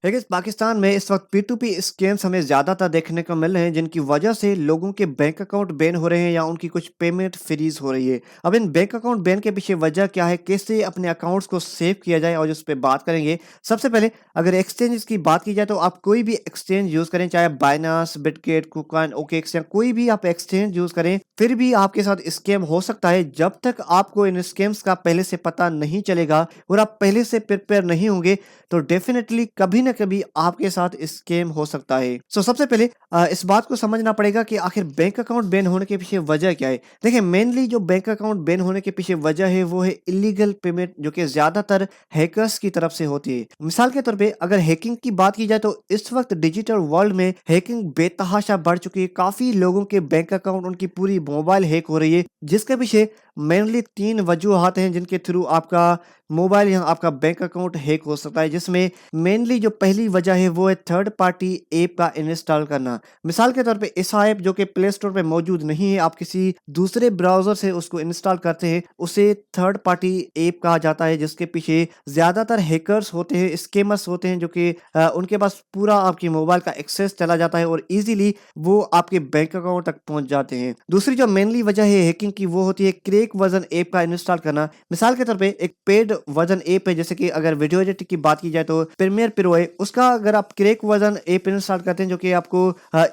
देखिए, पाकिस्तान में इस वक्त P2P स्कैम्स हमें ज़्यादातर देखने को मिल रहे हैं, जिनकी वजह से लोगों के बैंक अकाउंट बैन हो रहे हैं या उनकी कुछ पेमेंट फ्रीज हो रही है। अब इन बैंक अकाउंट बैन के पीछे वजह क्या है, कैसे अपने अकाउंट्स को सेव किया जाए और उस पर बात करेंगे। सबसे पहले अगर एक्सचेंज की बात की जाए तो आप कोई भी एक्सचेंज यूज़ करें, चाहे बाइनांस, बिटगेट, कुकॉइन, ओकेएक्स या कोई भी आप एक्सचेंज यूज़ करें, फिर भी आपके साथ स्कैम हो सकता है जब तक आपको इन स्कैम्स का पहले से पता नहीं चलेगा और आप पहले से प्रिपेयर नहीं होंगे, तो डेफिनेटली कभी ना कभी आपके साथ स्कैम हो सकता है। सबसे पहले इस बात को समझना पड़ेगा कि आखिर बैंक अकाउंट बैन होने के पीछे वजह क्या है। देखिए, मेनली जो बैंक अकाउंट बैन होने के पीछे वजह है वो है इलीगल पेमेंट, जो कि ज्यादातर हैकर्स की तरफ से होती है। मिसाल के तौर पे अगर हैकिंग की बात की जाए तो इस वक्त डिजिटल वर्ल्ड में हैकिंग बेतहाशा बढ़ चुकी है। काफी लोगों के बैंक अकाउंट, उनकी पूरी मोबाइल हैक हो रही है, जिसके पीछे मेनली 3 वजूहात हैं जिनके थ्रू आपका मोबाइल या आपका बैंक अकाउंट हैक हो सकता है। जिसमें मेनली जो पहली वजह है वो है थर्ड पार्टी ऐप का इंस्टॉल करना। मिसाल के तौर पे ऐसा ऐप जो कि प्ले स्टोर पे मौजूद नहीं है, आप किसी दूसरे ब्राउजर से उसको इंस्टॉल करते हैं, उसे थर्ड पार्टी ऐप कहा जाता है, जिसके पीछे ज्यादातर हैकर्स होते हैं, स्कैमर्स होते हैं, जो कि उनके पास पूरा आपकी मोबाइल का एक्सेस चला जाता है और इजीली वो आपके बैंक अकाउंट तक पहुंच जाते हैं। दूसरी जो मेनली वजह है हैकिंग की वो होती है क्रैक वर्जन ऐप का इंस्टॉल करना। मिसाल के तौर पे एक पेड वर्जन ऐप है, जैसे कि अगर वीडियो एडिटिंग की बात की जाए तो प्रीमियर प्रो है, उसका अगर आप क्रैक वर्जन ऐप इंस्टॉल करते हैं जो कि आपको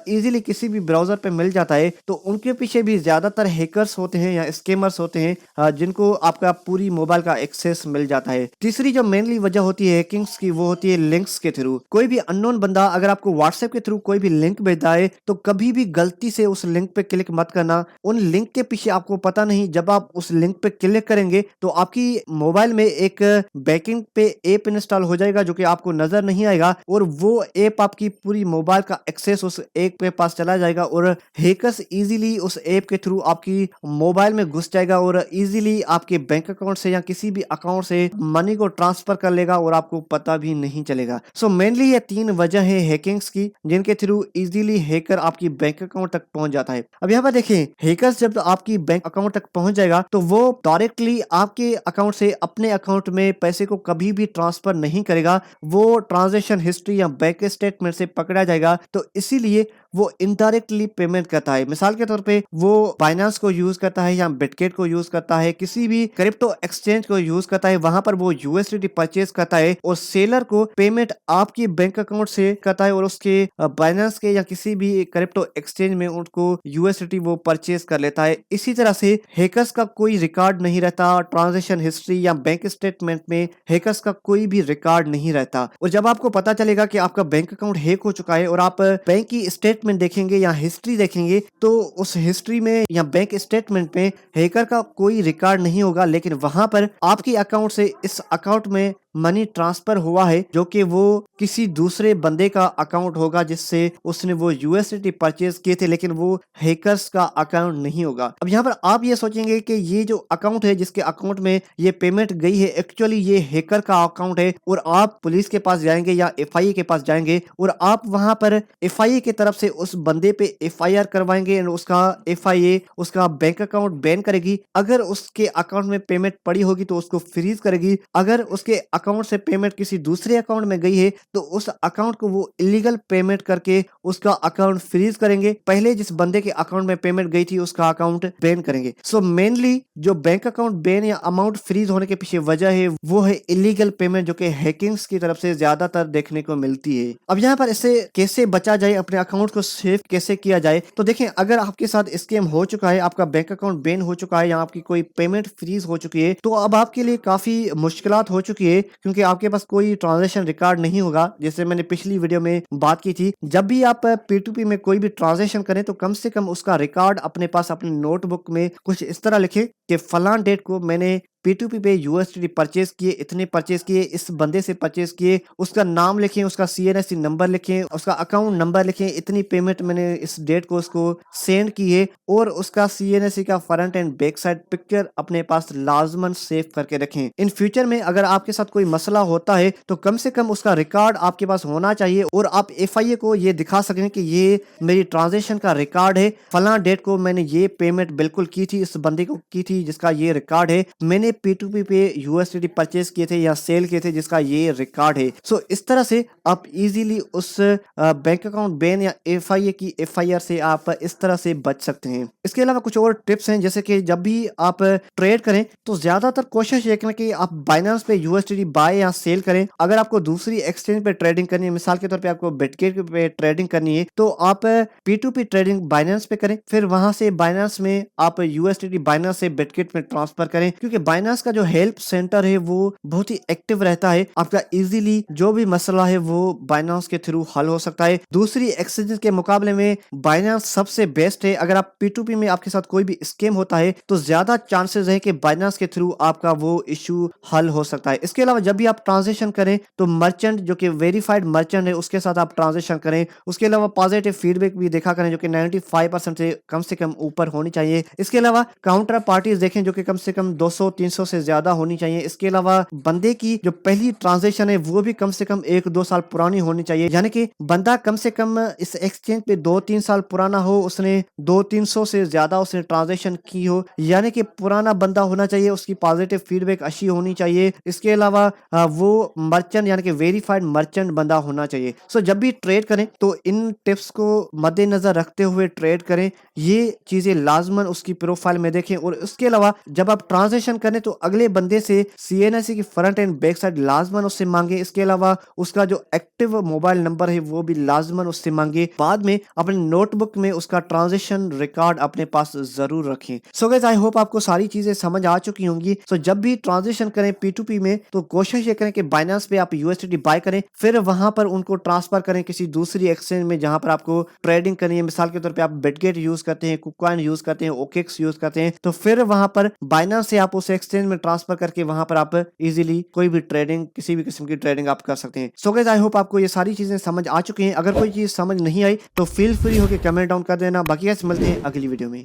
इजीली किसी भी ब्राउजर पे मिल जाता है, तो उनके पीछे भी ज्यादातर हैकर्स होते हैं या स्कैमर्स होते हैं, जिनको आपका पूरी मोबाइल का एक्सेस मिल जाता है। तीसरी जो मेनली वजह होती है हैकिंग्स की वो होती है लिंक्स के थ्रू। कोई भी अननोन बंदा अगर आपको व्हाट्सएप के थ्रू कोई भी लिंक भेजता है तो कभी भी गलती से उस लिंक पे क्लिक मत करना। उन लिंक के पीछे आपको पता नहीं, जब आप उस लिंक पे क्लिक करेंगे तो आपकी मोबाइल में एक बैकएंड पे ऐप इंस्टॉल हो जाएगा जो कि आपको नजर नहीं आएगा, और वो ऐप आपकी पूरी मोबाइल का एक्सेस उस ऐप के पास चला जाएगा और हैकर्स इजीली उस ऐप के थ्रू आपकी मोबाइल में घुस जाएगा और इजीली आपके बैंक अकाउंट से या किसी भी अकाउंट से मनी को ट्रांसफर कर लेगा और आपको पता भी नहीं चलेगा। मेनली ये 3 वजह है हैकिंग्स की, जिनके थ्रू इजीली हैकर आपकी बैंक अकाउंट तक पहुंच जाता है। अब यहाँ पर देखिए, हैकर्स जब आपकी बैंक अकाउंट तक पहुंच जाएगा तो वो डायरेक्टली आपके अकाउंट से अपने अकाउंट में पैसे को कभी भी ट्रांसफर नहीं करेगा। वो ट्रांजैक्शन हिस्ट्री या बैंक स्टेटमेंट से पकड़ा जाएगा, तो इसीलिए वो इनडायरेक्टली पेमेंट करता है। मिसाल के तौर पे वो बाइनांस को यूज करता है या बिटगेट को यूज करता है, किसी भी क्रिप्टो एक्सचेंज को यूज करता है, वहां पर वो यूएसडीटी परचेज करता है और सेलर को पेमेंट आपकी बैंक अकाउंट से करता है और उसके बाइनांस के या किसी भी क्रिप्टो एक्सचेंज में उनको यूएसडीटी वो परचेज कर लेता है। इसी तरह से हैकर्स का कोई रिकॉर्ड नहीं रहता, ट्रांजैक्शन हिस्ट्री या बैंक स्टेटमेंट में हैकर्स का कोई भी रिकॉर्ड नहीं रहता। और जब आपको पता चलेगा कि आपका बैंक अकाउंट हैक हो चुका है और आप बैंक की स्टेटमेंट देखेंगे या हिस्ट्री देखेंगे, तो उस हिस्ट्री में या बैंक स्टेटमेंट में हैकर का कोई रिकॉर्ड नहीं होगा, लेकिन वहां पर आपके अकाउंट से इस अकाउंट में मनी ट्रांसफर हुआ है जो कि वो किसी दूसरे बंदे का अकाउंट होगा जिससे उसने वो यूएसडीटी परचेज किए थे, लेकिन वो हैकर्स का अकाउंट नहीं होगा। अब यहाँ पर आप ये सोचेंगे कि ये जो अकाउंट है, जिसके अकाउंट में ये पेमेंट गई है, एक्चुअली ये हैकर का अकाउंट है और आप पुलिस के पास जाएंगे या एफआईए के पास जाएंगे और आप वहां पर एफआईए की तरफ से उस बंदे पे एफआईआर करवाएंगे और उसका एफआईए उसका बैंक अकाउंट बैन करेगी। अगर उसके अकाउंट में पेमेंट पड़ी होगी तो उसको फ्रीज करेगी। अगर उसके अकाउंट से पेमेंट किसी दूसरे अकाउंट में गई है तो उस अकाउंट को वो इलीगल पेमेंट करके उसका अकाउंट फ्रीज करेंगे। पहले जिस बंदे के अकाउंट में पेमेंट गई थी उसका अकाउंट बैन करेंगे। मेनली जो बैंक अकाउंट बैन या अमाउंट फ्रीज होने के पीछे वजह है वो है इलीगल पेमेंट, जो कि हैकिंग्स की तरफ से ज्यादातर देखने को मिलती है। अब यहाँ पर इससे कैसे बचा जाए, अपने अकाउंट को सेव कैसे किया जाए, तो देखें, अगर आपके साथ स्कैम हो चुका है, आपका बैंक अकाउंट बैन हो चुका है या आपकी कोई पेमेंट फ्रीज हो चुकी है, तो अब आपके लिए काफी मुश्किलात हो चुकी है, क्योंकि आपके पास कोई ट्रांजैक्शन रिकॉर्ड नहीं होगा। जैसे मैंने पिछली वीडियो में बात की थी, जब भी आप P2P में कोई भी ट्रांजैक्शन करें तो कम से कम उसका रिकॉर्ड अपने पास अपनी नोटबुक में कुछ इस तरह लिखें कि फलान डेट को मैंने P2P पे यूएसडीटी परचेज किए, इतने परचेज किए, इस बंदे से परचेज किए, उसका नाम लिखें, उसका CNSC नंबर लिखें, उसका अकाउंट नंबर लिखें, इतनी पेमेंट मैंने इस डेट को उसको सेंड की है, और उसका CNSC का front end back side picture अपने पास लाजमन सेव करके रखें। इन फ्यूचर में अगर आपके साथ कोई मसला होता है तो कम से कम उसका रिकॉर्ड आपके पास होना चाहिए और आप एफआईए को ये दिखा सकें कि ये मेरी ट्रांजेक्शन का रिकॉर्ड है, फलां डेट को मैंने ये पेमेंट बिल्कुल की थी, इस बंदे को की थी जिसका ये रिकॉर्ड है, मैंने P2P पे यूएसडीटी परचेज किए थे या सेल किए थे जिसका ये रिकॉर्ड है। सो इस तरह से आप इजीली उस बैंक अकाउंट बैन या एफआईए की एफआईआर से आप इस तरह से बच सकते हैं। इसके अलावा कुछ और टिप्स हैं, जैसे कि जब भी आप ट्रेड करें तो ज्यादातर कोशिश ये करें कि आप बाइनेंस पे यूएसडीटी बाय या सेल करें। अगर आपको दूसरी एक्सचेंज पे ट्रेडिंग करनी है, मिसाल के तौर पे आपको बिटगेट पे ट्रेडिंग करनी है, तो आप P2P ट्रेडिंग बाइनेंस पे करें, फिर वहां से बाइनेंस में आप यूएसडीटी बाइनेंस से बिटगेट में ट्रांसफर करें, क्योंकि बाइनेंस का जो हेल्प सेंटर है वो बहुत ही एक्टिव रहता है। आपका इजीली जो भी मसला है वो बाइनेंस के थ्रू हल हो सकता है। दूसरी एक्सचेंज के मुकाबले में बाइनेंस सबसे बेस्ट है। अगर आप P2P में आपके साथ कोई भी स्कैम होता है तो ज्यादा चांसेस है कि बाइनेंस के थ्रू आपका वो इशू हल हो सकता है। इसके अलावा जब भी आप ट्रांजेक्शन करें तो मर्चेंट जो कि वेरीफाइड मर्चेंट है उसके साथ आप ट्रांजेक्शन करें। उसके अलावा पॉजिटिव फीडबैक भी देखा करें जो कि 95% से कम ऊपर होनी चाहिए। इसके अलावा काउंटर पार्टीज देखें जो कि कम से कम 200-300 से ज्यादा होनी चाहिए। इसके अलावा बंदे की जो पहली ट्रांजेक्शन है वो भी कम से कम 1-2 साल पुरानी होनी चाहिए, यानी कि बंदा कम से कम इस एक्सचेंज पे 2-3 साल पुराना हो, उसने 200-300 से ज्यादा उसने ट्रांजेक्शन की हो, यानी कि पुराना बंदा होना चाहिए, उसकी पॉजिटिव फीडबैक अच्छी होनी चाहिए। इसके अलावा वो मर्चेंट यानी कि वेरीफाइड मर्चेंट बंदा होना चाहिए। सो जब भी ट्रेड करें तो इन टिप्स को मद्देनजर रखते हुए ट्रेड करें, ये चीजें लाजमन उसकी प्रोफाइल में देखें। और उसके अलावा जब आप ट्रांजेक्शन करें तो अगले बंदे से CNSE की फ्रंट एंड बैक साइड लाजमन उससे मांगे। इसके अलावा उसका जो एक्टिव मोबाइल नंबर है वो भी लाजमन उससे मांगे। बाद में अपने नोटबुक में उसका ट्रांजेक्शन रिकॉर्ड अपने पास जरूर रखें। सो गाइस, आई होप आपको सारी चीजें समझ आ चुकी होंगी। सो जब भी ट्रांजेक्शन करें P2P में तो कोशिश ये करें कि बाइनेंस पे आप यूएसडीटी बाय करें, फिर वहां पर उनको ट्रांसफर करें किसी दूसरी एक्सचेंज में जहां पर आपको ट्रेडिंग करनी है। मिसाल के तौर पे आप बिटगेट यूज करते हैं, कुकॉइन यूज करते हैं, OKX यूज करते हैं, तो फिर वहां पर बाइनेंस से आप उस एक्सचेंज में ट्रांसफर करके वहां पर आप इजीली कोई भी ट्रेडिंग, किसी भी किस्म की ट्रेडिंग आप कर सकते हैं। सो गाइस, आई होप आपको ये सारी चीजें समझ आ चुकी हैं। अगर कोई चीज समझ नहीं आई तो फील फ्री होकर कमेंट डाउन कर देना। बाकी गाइस मिलते हैं अगली वीडियो में।